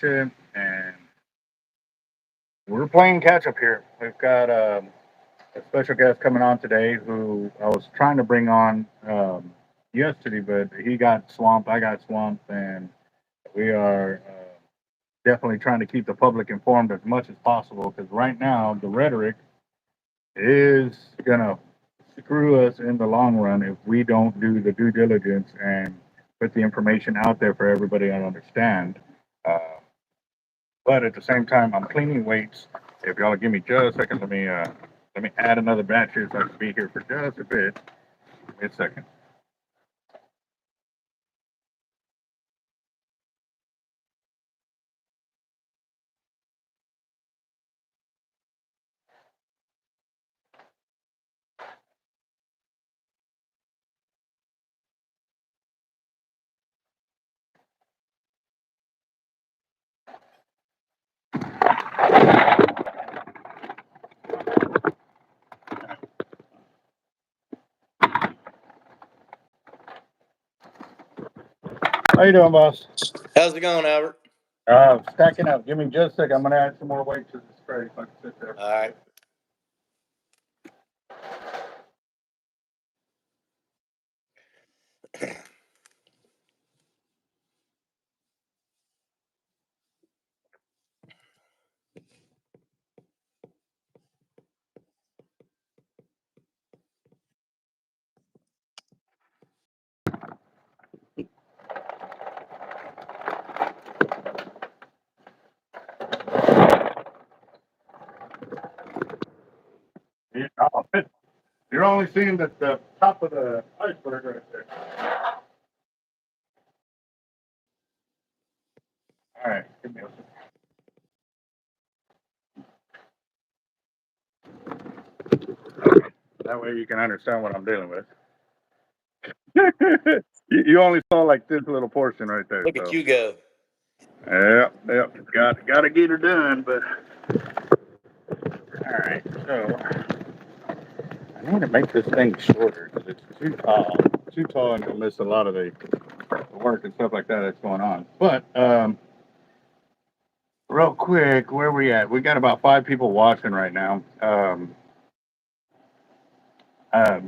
Chip, and we're playing catch up here. We've got a special guest coming on today who I was trying to bring on yesterday, but he got swamped. I got swamped, and we are definitely trying to keep the public informed as much as possible because right now the rhetoric is gonna screw us in the long run if we don't do the due diligence and put the information out there for everybody to understand. Uh, but at the same time, I'm cleaning weights. If y'all give me just a second, let me add another batch here so I can be here for just a bit. Give me a second. How you doing, boss? How's it going, Albert? Stacking up. Give me just a second. I'm gonna add some more weight to this tray so I can sit there. All right. You're only seeing the top of the iceberg right there. All right, give me a second. That way you can understand what I'm dealing with. You only saw like this little portion right there. Look at you go. Yeah, yeah. Got to get her done, but all right. So I need to make this thing shorter because it's too tall, and you'll miss a lot of the work and stuff like that that's going on. But real quick, where we at? We got about 5 people watching right now.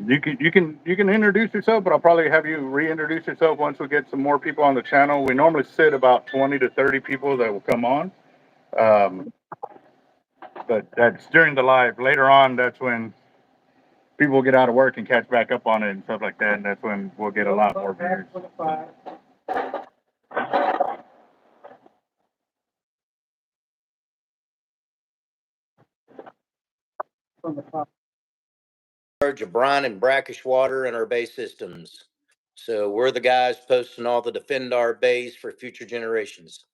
You can introduce yourself, but I'll probably have you reintroduce yourself once we get some more people on the channel. We normally sit about 20 to 30 people that will come on, um, but that's during the live. Later on, that's when people will get out of work and catch back up on it and stuff like that, and that's when we'll get a lot more viewers. Charge of brine and brackish water in our bay systems. So we're the guys posting all the defend our bays for future generations.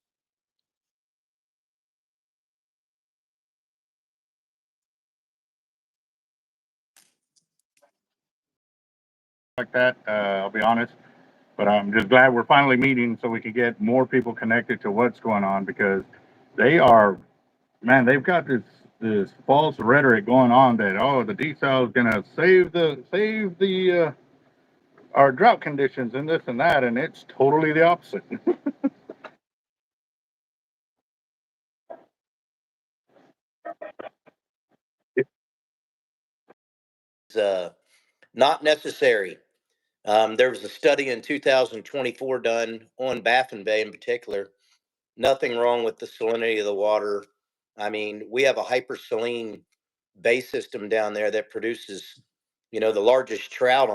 Like that, I'll be honest. But I'm just glad we're finally meeting so we can get more people connected to what's going on because they are, man, they've got this false rhetoric going on that the desal is gonna save the our drought conditions and this and that, and it's totally the opposite. It's not necessary. There was a study in 2024 done on Baffin Bay in particular. Nothing wrong with the salinity of the water. I mean, we have a hypersaline bay system down there that produces, the largest trout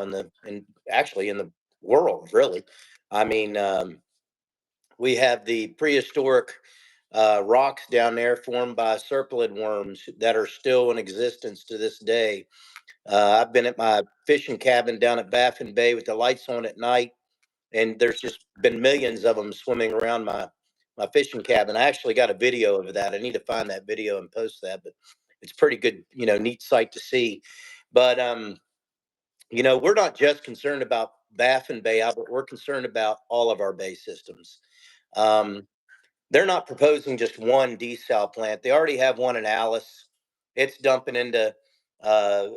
actually in the world, really. I mean, we have the prehistoric rocks down there formed by serpulid worms that are still in existence to this day. I've been at my fishing cabin down at Baffin Bay with the lights on at night, and there's just been millions of them swimming around my fishing cabin. I actually got a video of that. I need to find that video and post that, but it's pretty good, neat sight to see. But we're not just concerned about Baffin Bay, but we're concerned about all of our bay systems. Um, they're not proposing just one desal plant. They already have one in Alice. It's dumping into uh,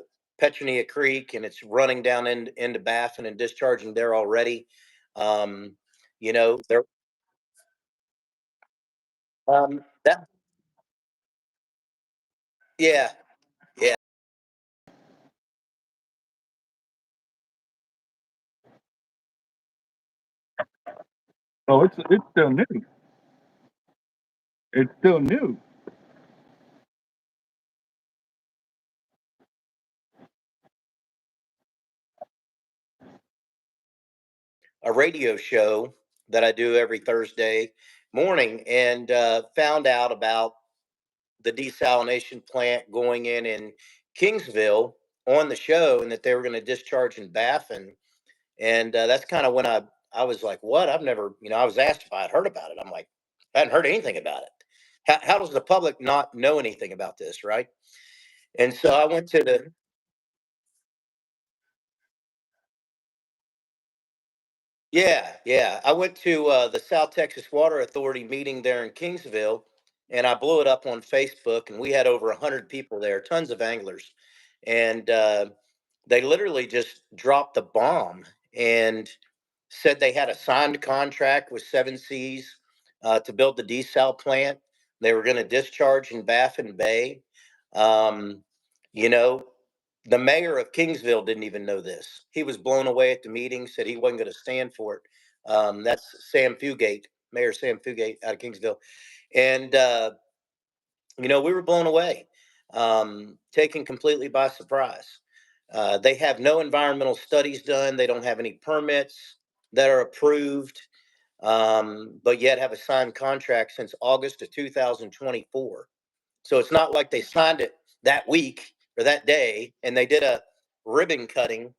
Petronia Creek and it's running down into Baffin and discharging there already. They're That yeah, yeah. Oh, it's still new. It's still new. A radio show that I do every Thursday morning, and found out about the desalination plant going in Kingsville on the show, and that they were going to discharge in Baffin. And that's kind of when I was like, what? I've never, I was asked if I had heard about it. I'm like, I hadn't heard anything about it. How does the public not know anything about this, right? And so I went to the Yeah, yeah. I went to the South Texas Water Authority meeting there in Kingsville, and I blew it up on Facebook, and we had over 100 people there, tons of anglers, and they literally just dropped the bomb and said they had a signed contract with Seven Seas to build the desal plant. They were going to discharge in Baffin Bay. Um, you know, the mayor of Kingsville didn't even know this. He was blown away at the meeting, said he wasn't going to stand for it. That's Sam Fugate, Mayor Sam Fugate out of Kingsville. And, we were blown away, taken completely by surprise. They have no environmental studies done, they don't have any permits that are approved, but yet have a signed contract since August of 2024. So it's not like they signed it that week or that day and they did a ribbon cutting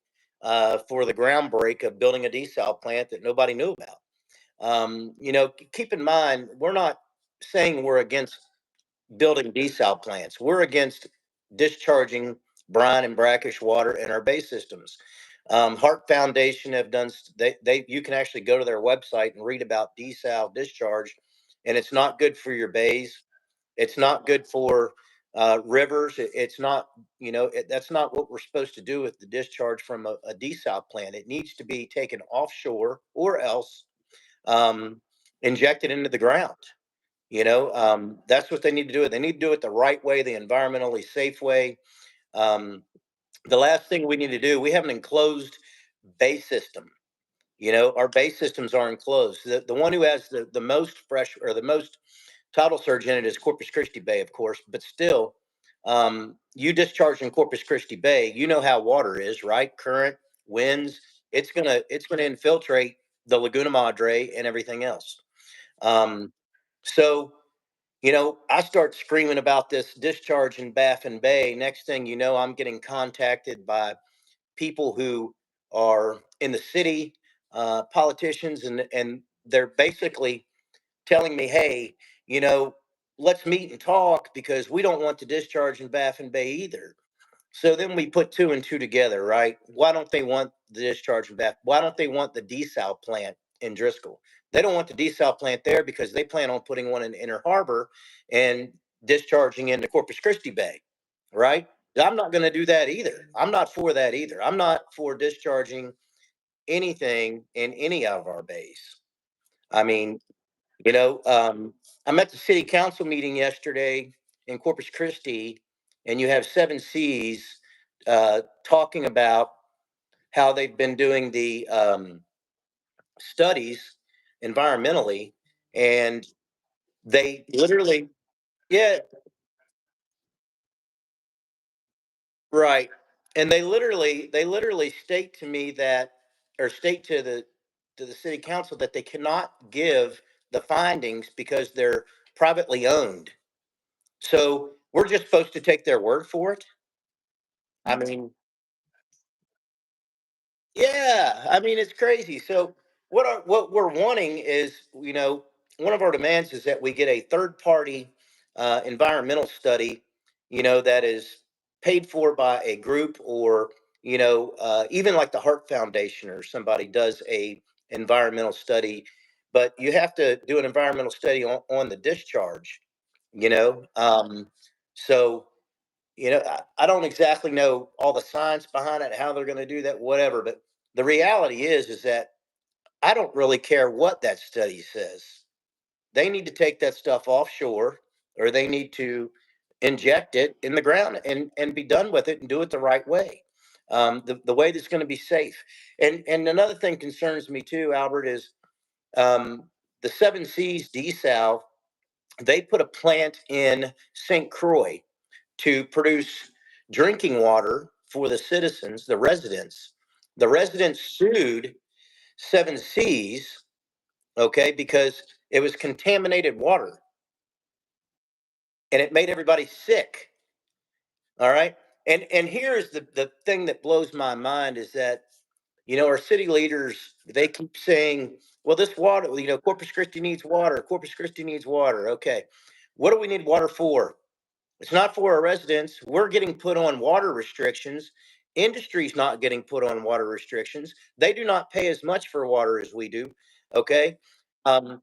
for the ground break of building a desal plant that nobody knew about. Keep in mind, we're not saying we're against building desal plants. We're against discharging brine and brackish water in our bay systems. Hart Foundation have done. They you can actually go to their website and read about desal discharge, and it's not good for your bays. It's not good for rivers. It's not, that's not what we're supposed to do with the discharge from a desal plant. It needs to be taken offshore or else um, injected into the ground. That's what they need to do. They need to do it the right way, the environmentally safe way. Um, the last thing we need to do, we have an enclosed bay system. Our bay systems are enclosed. The one who has the most fresh or the most tidal surge in it is Corpus Christi Bay, of course, but still, you discharge in Corpus Christi Bay, you know how water is, right? Current, winds, it's gonna infiltrate the Laguna Madre and everything else. Um, so I start screaming about this discharge in Baffin Bay. Next thing you know, I'm getting contacted by people who are in the city, politicians, and they're basically telling me, hey, you know, let's meet and talk because we don't want to discharge in Baffin Bay either. So then we put two and two together, right? Why don't they want the discharge in Baffin? Why don't they want the desal plant in Driscoll? They don't want the desal plant there because they plan on putting one in Inner Harbor and discharging into Corpus Christi Bay, right? I'm not going to do that either. I'm not for that either. I'm not for discharging anything in any of our bays. I mean, I'm at the city council meeting yesterday in Corpus Christi, and you have Seven Seas talking about how they've been doing the studies environmentally, and they literally, yeah, right, and they literally state to me that, or state to the city council that they cannot give the findings because they're privately owned. So we're just supposed to take their word for it. I mean, yeah, I mean it's crazy. So what we're wanting is, one of our demands is that we get a third party environmental study, that is paid for by a group, or even like the Hart Foundation or somebody does a environmental study, but you have to do an environmental study on the discharge. You know, so I don't exactly know all the science behind it, how they're going to do that, whatever. But the reality is that I don't really care what that study says. they need to take that stuff offshore, or they need to inject it in the ground and be done with it and do it the right way. The way that's going to be safe. And another thing concerns me too, Albert, is um, the Seven Seas Desal. They put a plant in St. Croix to produce drinking water for the citizens, the residents. The residents sued Seven Seas, okay, because it was contaminated water and it made everybody sick. All right. And here's the thing that blows my mind is that, our city leaders, they keep saying, well, this water, Corpus Christi needs water. Corpus Christi needs water. Okay. What do we need water for? It's not for our residents. We're getting put on water restrictions. Industry's not getting put on water restrictions. They do not pay as much for water as we do. Okay. Um,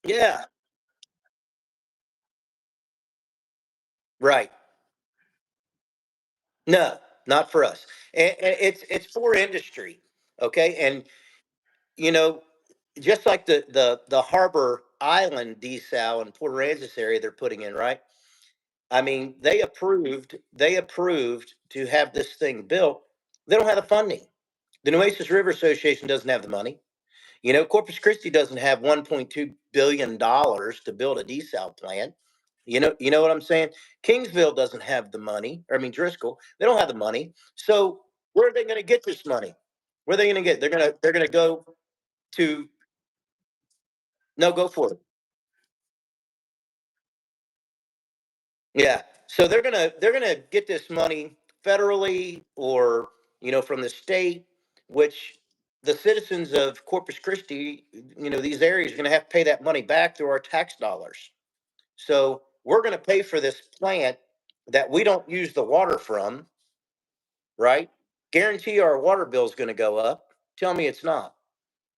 yeah, right. No, not for us. And it's for industry. Okay. And you know, just like the Harbor Island desal in Port Aransas area they're putting in, right? I mean, they approved to have this thing built. They don't have the funding. The Nueces River Association doesn't have the money. Corpus Christi doesn't have $1.2 billion to build a desal plant. You know what I'm saying? Kingsville doesn't have the money. Or, I mean, Driscoll, they don't have the money. So where are they going to get this money? Where are they going to get? They're going to go to no, go for it. Yeah. So they're gonna get this money federally or from the state, which the citizens of Corpus Christi, these areas are gonna have to pay that money back through our tax dollars. So we're gonna pay for this plant that we don't use the water from, right? Guarantee our water bill is gonna go up. Tell me it's not.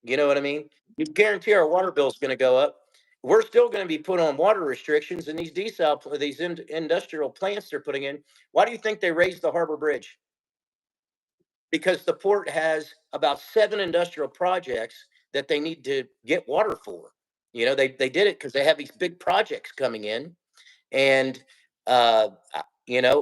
You know what I mean? You guarantee our water bill is going to go up. We're still going to be put on water restrictions, and these these industrial plants they're putting in. Why do you think they raised the harbor bridge? Because the port has about 7 industrial projects that they need to get water for. They did it because they have these big projects coming in, and I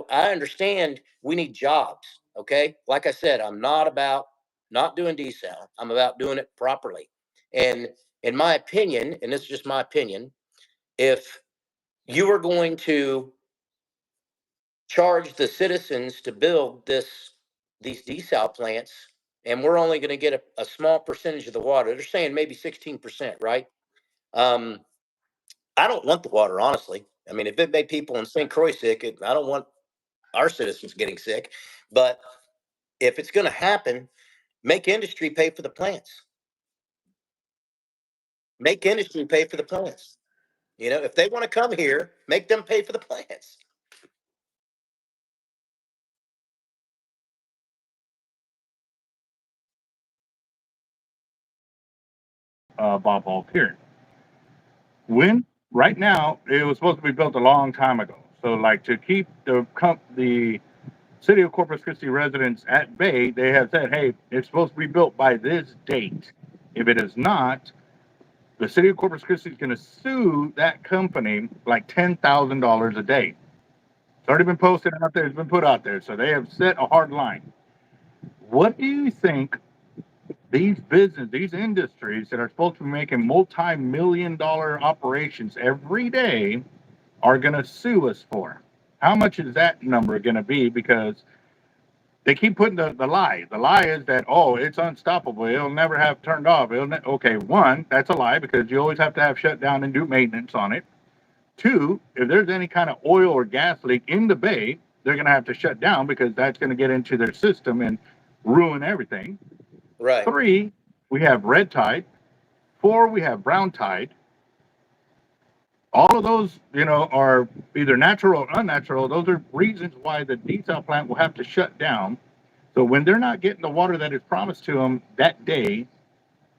understand we need jobs. Okay, like I said, I'm not about not doing desal. I'm about doing it properly. And in my opinion, and this is just my opinion, if you are going to charge the citizens to build these desal plants, and we're only going to get a small percentage of the water, they're saying maybe 16%, right? Um, I don't want the water, honestly. I mean, if it made people in St. Croix sick, I don't want our citizens getting sick. But if it's going to happen, make industry pay for the plants. Make industry pay for the plants. If they want to come here, make them pay for the plants. Bob Hulk here. When right now it was supposed to be built a long time ago. So like to keep the city of Corpus Christi residents at bay, they have said, hey, it's supposed to be built by this date. If it is not, the city of Corpus Christi is going to sue that company like $10,000 a day. It's already been posted out there. It's been put out there. So they have set a hard line. What do you think these industries that are supposed to be making multi-million-dollar operations every day are going to sue us for? How much is that number going to be? Because they keep putting the lie. The lie is that, oh, it's unstoppable. It'll never have turned off. Okay, one, that's a lie because you always have to have shut down and do maintenance on it. Two, if there's any kind of oil or gas leak in the bay, they're going to have to shut down because that's going to get into their system and ruin everything. Right. Three, we have red tide. Four, we have brown tide. All of those, are either natural or unnatural. Those are reasons why the desal plant will have to shut down. So when they're not getting the water that is promised to them that day,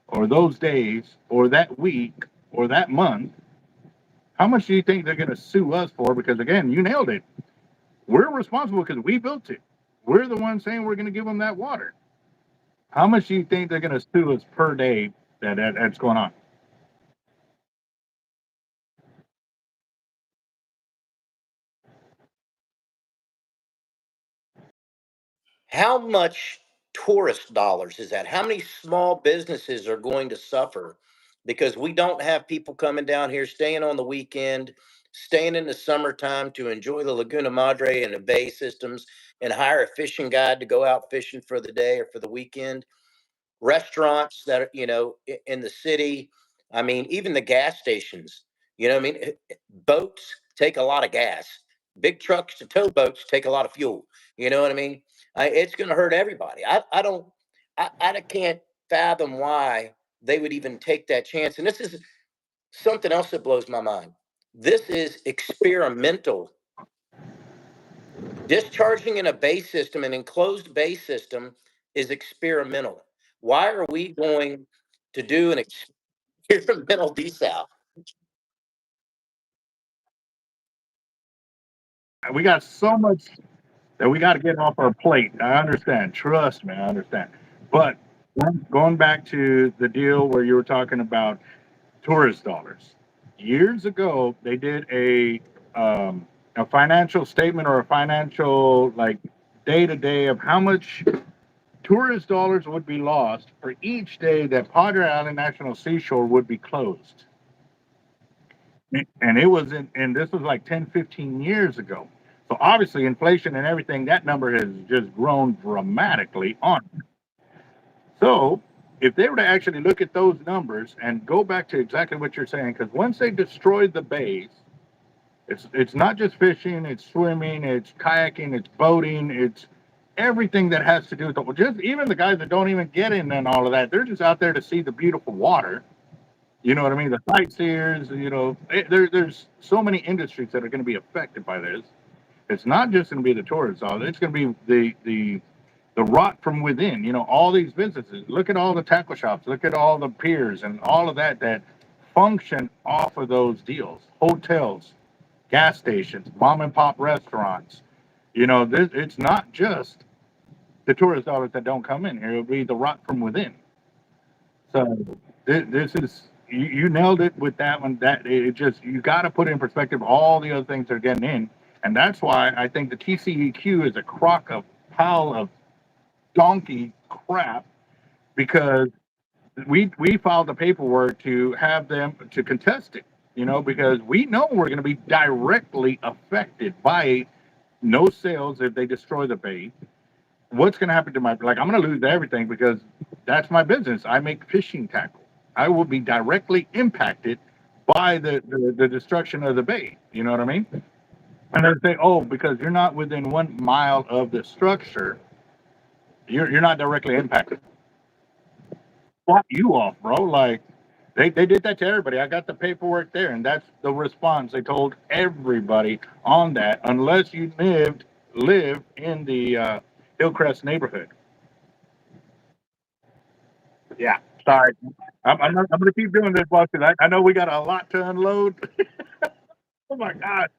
or those days, or that week, or that month, how much do you think they're going to sue us for? Because again, you nailed it. We're responsible because we built it. We're the ones saying we're going to give them that water. How much do you think they're going to sue us per day that's going on? how much tourist dollars is that? How many small businesses are going to suffer because we don't have people coming down here, staying on the weekend, staying in the summertime to enjoy the Laguna Madre and the bay systems and hire a fishing guide to go out fishing for the day or for the weekend? Restaurants that are, in the city. I mean, even the gas stations, I mean, boats take a lot of gas. Big trucks to tow boats take a lot of fuel. You know what I mean? It's going to hurt everybody. I don't, I can't fathom why they would even take that chance. And this is something else that blows my mind. This is experimental. Discharging in a bay system, an enclosed bay system, is experimental. Why are we going to do an experimental desal? We got so much that we got to get off our plate. I understand. Trust me, I understand. But going back to the deal where you were talking about tourist dollars, years ago they did a financial statement or a financial like day to day of how much tourist dollars would be lost for each day that Padre Island National Seashore would be closed. And it was and this was like 10, 15 years ago. So obviously inflation and everything, that number has just grown dramatically on. So if they were to actually look at those numbers and go back to exactly what you're saying, because once they destroyed the bays, it's not just fishing, it's swimming, it's kayaking, it's boating, it's everything that has to do with the, just even the guys that don't even get in and all of that, they're just out there to see the beautiful water. You know what I mean? The sightseers, there's so many industries that are going to be affected by this. It's not just going to be the tourists, it's going to be the rot from within. All these businesses. Look at all the tackle shops. Look at all the piers and all of that function off of those deals. Hotels, gas stations, mom and pop restaurants. It's not just the tourist dollars that don't come in here. It'll be the rot from within. So this is you nailed it with that one. That it just you got to put in perspective all the other things that are getting in, and that's why I think the TCEQ is a crock of pile of donkey crap because we filed the paperwork to have them to contest it. Because we know we're going to be directly affected by no sales if they destroy the bay. What's going to happen to I'm going to lose everything because that's my business. I make fishing tackle. I will be directly impacted by the destruction of the bay. You know what I mean? And they say, oh, because you're not within 1 mile of the structure, you're not directly impacted. Fuck you off, bro. Like they did that to everybody. I got the paperwork there, and that's the response. They told everybody on that, unless you live in the Hillcrest neighborhood. Yeah, sorry. I'm going to keep doing this, boss, because I know we got a lot to unload. Oh my God.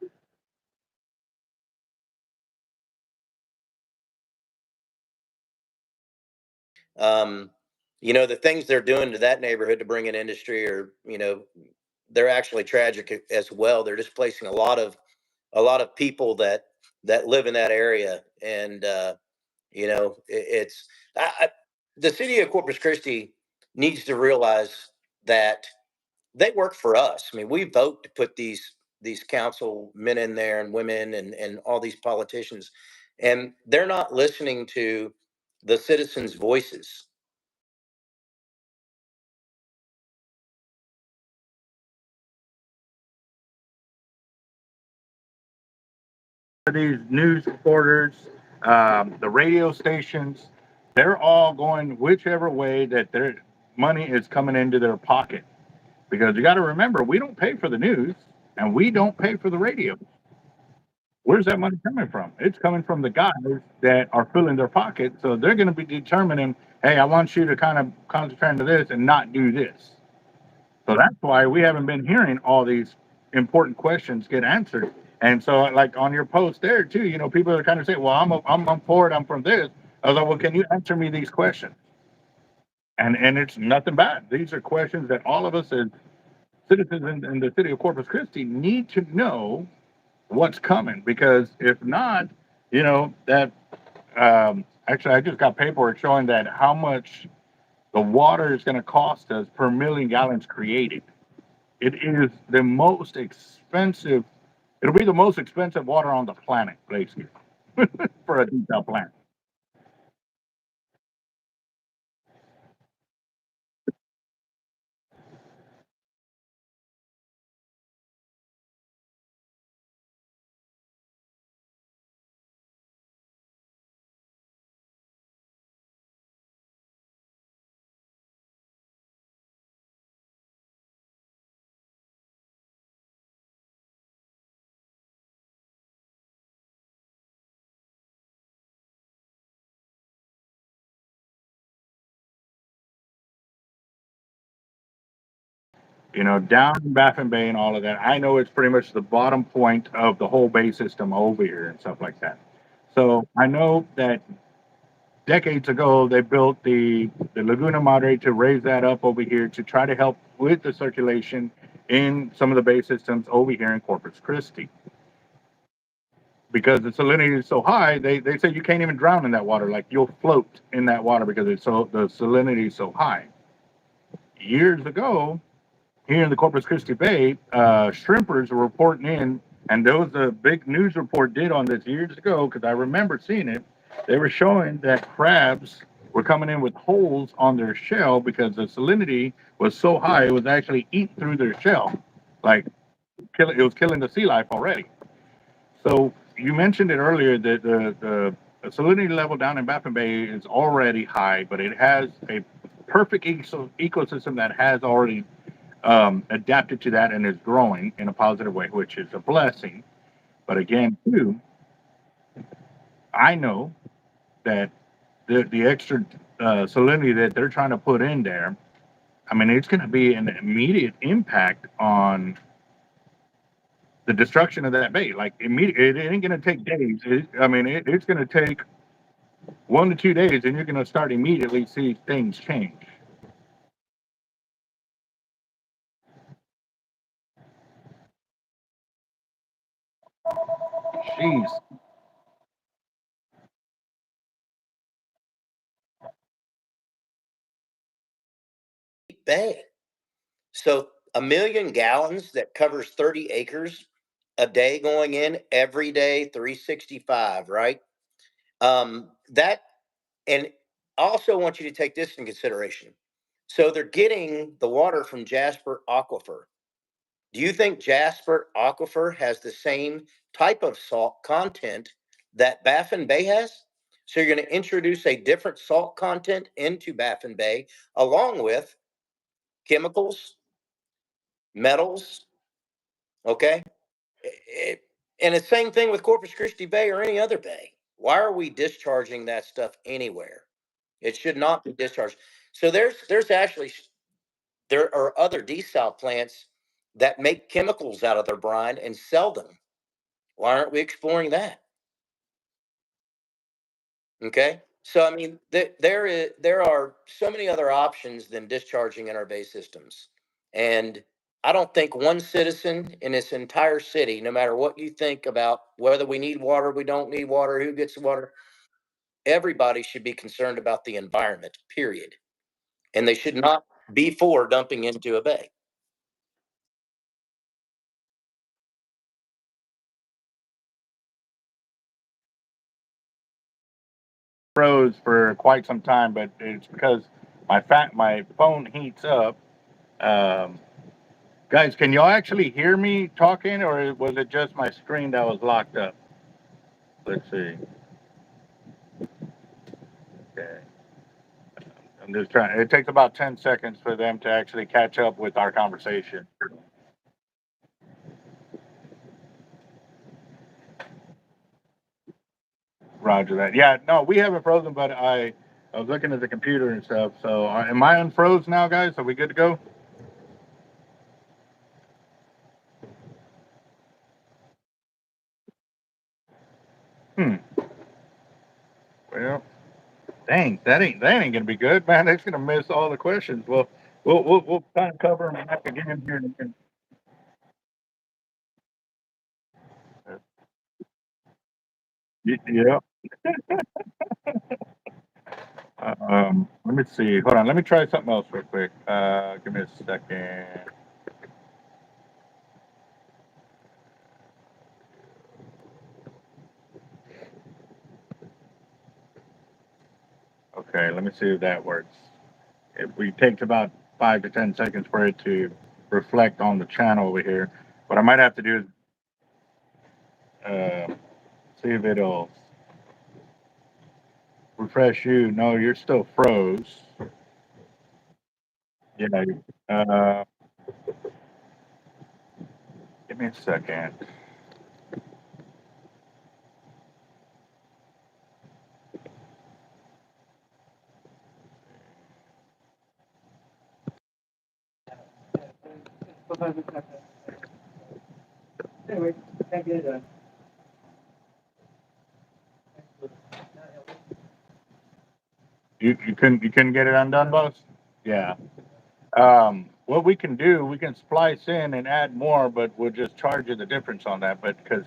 Um, the things they're doing to that neighborhood to bring in industry are, they're actually tragic as well. They're displacing a lot of people that live in that area, and it's the city of Corpus Christi needs to realize that they work for us. I mean, we vote to put these councilmen in there and women and all these politicians, and they're not listening to the citizens' voices. These news reporters, the radio stations, they're all going whichever way that their money is coming into their pocket. Because you got to remember, we don't pay for the news and we don't pay for the radio. Where's that money coming from? It's coming from the guys that are filling their pockets. So they're going to be determining, hey, I want you to kind of concentrate on this and not do this. So that's why we haven't been hearing all these important questions get answered. And so, like on your post there too, people are kind of saying, "Well, I'm for it. I'm from this." I was like, "Well, can you answer me these questions?" And it's nothing bad. These are questions that all of us as citizens in the city of Corpus Christi need to know what's coming because if not, that actually, I just got paperwork showing that how much the water is going to cost us per million gallons created. It is the most expensive. It'll be the most expensive water on the planet, basically, for a desal plant. You know, down in Baffin Bay and all of that. I know it's pretty much the bottom point of the whole bay system over here and stuff like that. So I know that decades ago they built the Laguna Madre to raise that up over here to try to help with the circulation in some of the bay systems over here in Corpus Christi. Because the salinity is so high, they say you can't even drown in that water. Like you'll float in that water because it's so the salinity is so high. Years ago, here in the Corpus Christi Bay, shrimpers were reporting in, and there was a big news report did on this years ago because I remember seeing it. They were showing that crabs were coming in with holes on their shell because the salinity was so high it was actually eating through their shell, like it was killing the sea life already. So you mentioned it earlier that the salinity level down in Baffin Bay is already high, but it has a perfect ecosystem that has already adapted to that and is growing in a positive way, which is a blessing. But again, too, I know that the extra salinity that they're trying to put in there, I mean, it's going to be an immediate impact on the destruction of that bay. Like immediate, it ain't going to take days. It's going to take 1 to 2 days, and you're going to start immediately see things change. Jeez, Bay. So 1 million gallons that covers 30 acres a day going in every day, 365, right? That, and I also want you to take this in consideration. So they're getting the water from Jasper Aquifer. Do you think Jasper Aquifer has the same type of salt content that Baffin Bay has? So you're going to introduce a different salt content into Baffin Bay along with chemicals, metals, okay? It, and the same thing with Corpus Christi Bay or any other bay. Why are we discharging that stuff anywhere? It should not be discharged. So there's actually there are other desal plants that make chemicals out of their brine and sell them. Why aren't we exploring that? Okay. So I mean, there are so many other options than discharging in our bay systems, and I don't think one citizen in this entire city, no matter what you think about whether we need water, we don't need water, who gets water, everybody should be concerned about the environment. Period, and they should not be for dumping into a bay. froze for quite some time, but it's because my phone heats up. Um, Guys, can y'all actually hear me talking, or was it just my screen that was locked up? Let's see. Okay. I'm just trying. It takes about 10 seconds for them to actually catch up with our conversation. Roger that. Yeah, no, we haven't frozen, but I was looking at the computer and stuff. So, am I unfroze now, guys? Are we good to go? Hmm. Well, dang, that ain't gonna be good, man. That's gonna miss all the questions. Well, we'll kind of cover them back again here. Yeah. Let me see. Hold on. Let me try something else real quick. Give me a second. Okay, let me see if that works. It takes about 5 to 10 seconds for it to reflect on the channel over here. What I might have to do is see if it'll refresh you. No, you're still froze. Yeah. Uh, Give me a second. Anyway, can't get it done. You couldn't get it undone, boss? Yeah. What we can do, we can splice in and add more, but we'll just charge you the difference on that. But because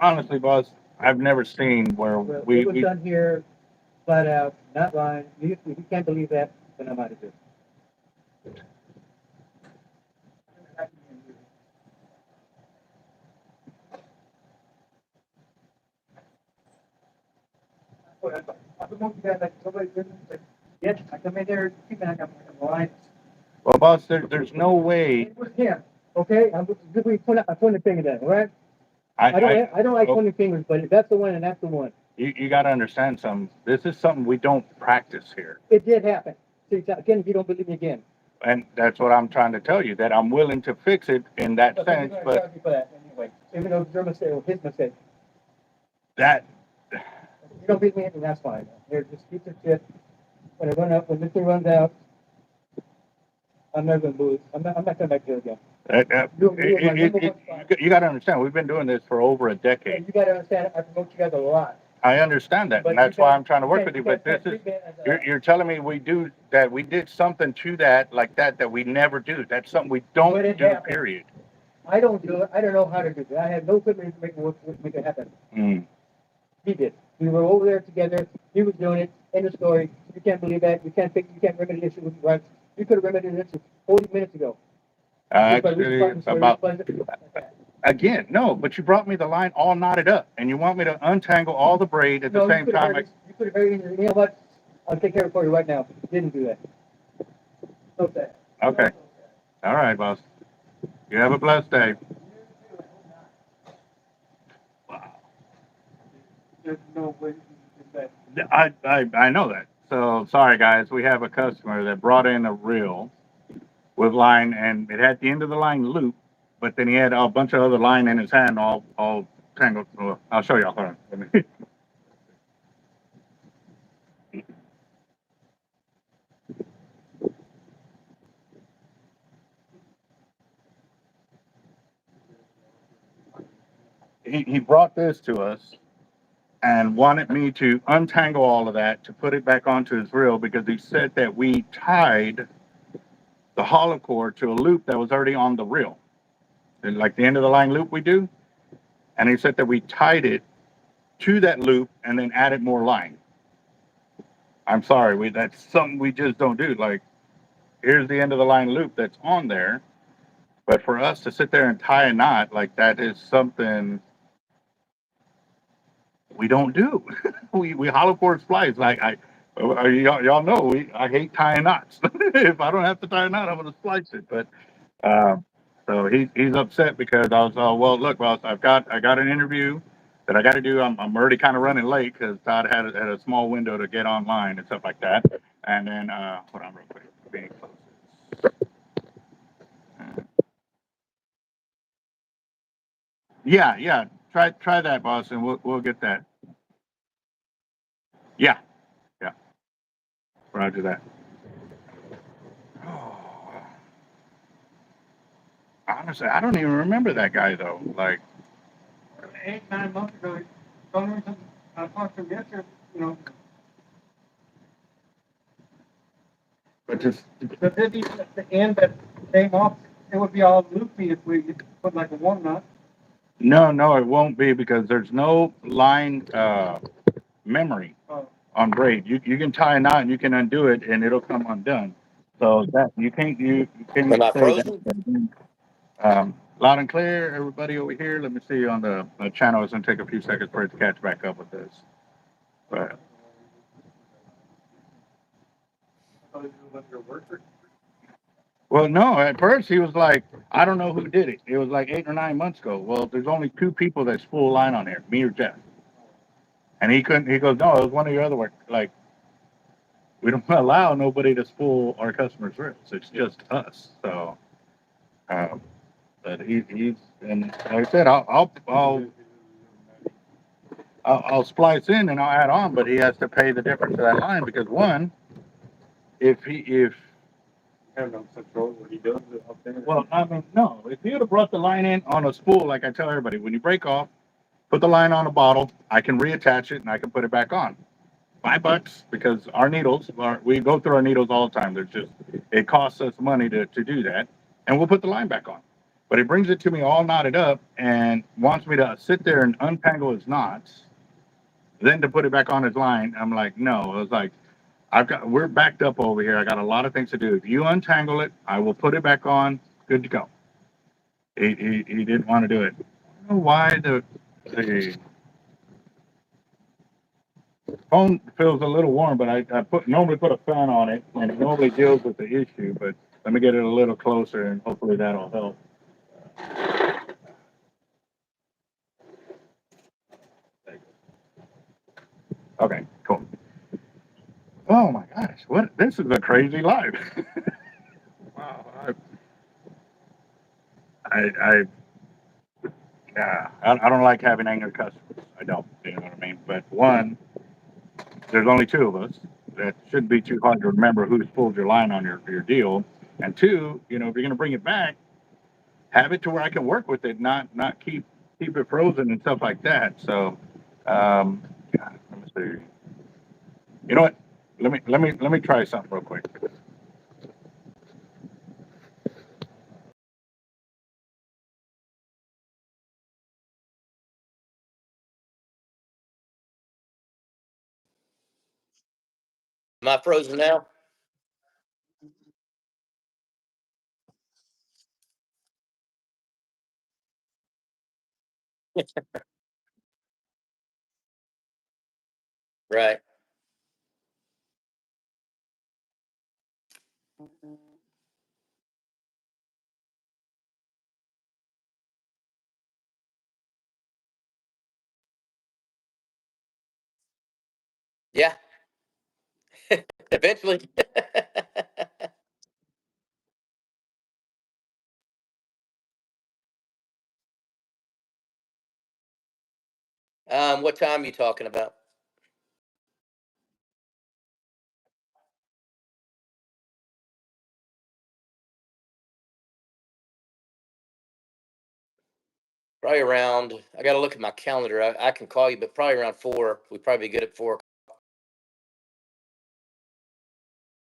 honestly, boss, I've never seen where Well, it was done here, flat out, not lying. If you can't believe that, then I'm out of here. I promote you guys like nobody's business. Yes, I come in there, keeping like I'm lying. well, boss, there's no way. It was him, okay? I'm just pointing the finger at him, all right? I I don't like oh, pointing fingers, but if that's the one, and that's the one. you got to understand something. This is something we don't practice here. It did happen. See, again, if you don't believe me again. And that's what I'm trying to tell you, that I'm willing to fix it in that sense, I'm but sorry for that anyway. Even though it's your mistake or his mistake. that, If you don't believe me, then that's fine. Here, just keep the shit. When this thing runs out, I'm never gonna lose. I'm not coming back here again. you got to understand, we've been doing this for over a decade. You gotta understand, I promote you guys a lot. I understand that, But and that's you why guys- I'm trying to work you with you. guys But this can't is, treat me as a- you're telling me we did something to that like that we never do. That's something we don't But it do. happened. Period. I don't do it. I don't know how to do it. I had no equipment to make it happen. Mm. He did. We were over there together. He was doing it. End of story. You can't believe that. You can't remedy the issue with right. You could have remedied this 40 minutes ago. Actually, about again, no. But you brought me the line all knotted up, and you want me to untangle all the braid at the same time. You could have very easily. You know what? I'll take care of it for you right now. Didn't do that. Okay. Okay. All right, boss. You have a blessed day. There's no way that. I know that. So sorry, guys. We have a customer that brought in a reel with line, and it had the end of the line loop, but then he had a bunch of other line in his hand, all tangled. Well, I'll show y'all. Hold on. Let me. He brought this to us and wanted me to untangle all of that to put it back onto his reel because he said that we tied the hollow cord to a loop that was already on the reel, and like the end of the line loop we do. And he said that we tied it to that loop and then added more line. I'm sorry, that's something we just don't do. Like, here's the end of the line loop that's on there, but for us to sit there and tie a knot like that is something we don't do. we hollow cord splice. Like y'all know I hate tying knots. If I don't have to tie a knot, I'm gonna splice it. But so he's upset because I was well, look, boss, I got an interview that I got to do. I'm already kind of running late because Todd had a small window to get online and stuff like that. And then hold on real quick. Being close. Yeah. Try that, boss, and we'll get that. Yeah. Roger that. Honestly, I don't even remember that guy though. Like 8-9 months ago, I talked to him yesterday, you know. but just The busy at the end that came off, it would be all loopy if we put like a one knot. no, it won't be because there's no line memory. Oh. on braid. You can tie a knot and you can undo it and it'll come undone. So that you can't Am I say frozen? that. Loud and clear, everybody over here. Let me see on the channel. It's gonna take a few seconds for it to catch back up with this. But well, no. At first, he was like, "I don't know who did it." It was like 8 or 9 months ago. Well, there's only two people that spool line on here, me or Jeff. And he couldn't. He goes, "No, it was one of your other work. Like we don't allow nobody to spool our customers' reels. It's just us." So, um, but he's and like I said, I'll splice in and I'll add on, but he has to pay the difference of that line because one, if have no control what he does up there. well, I mean, no, if he would have brought the line in on a spool, like I tell everybody, when you break off, put the line on a bottle, I can reattach it and I can put it back on. $5 because our needles we go through our needles all the time. There's just it costs us money to do that, and we'll put the line back on. But he brings it to me all knotted up and wants me to sit there and untangle his knots, then to put it back on his line. I'm like, no. I was like, we're backed up over here. I got a lot of things to do. If you untangle it, I will put it back on. Good to go. He didn't want to do it. I don't know why the phone feels a little warm, but I normally put a fan on it and it normally deals with the issue. But let me get it a little closer and hopefully that'll help. Okay, cool. Oh my gosh, what? This is a crazy life. Wow, I yeah, I don't like having angry customers. I don't. You know what I mean? But one, there's only two of us. That shouldn't be too hard to remember who's pulled your line on your deal. And two, if you're going to bring it back, have it to where I can work with it, not keep it frozen and stuff like that. So, God, let me see. You know what? Let me try something real quick. Am I frozen now? Right. Yeah. Eventually. What time are you talking about? Probably around. I got to look at my calendar. I can call you, but probably around 4. We'd probably be good at 4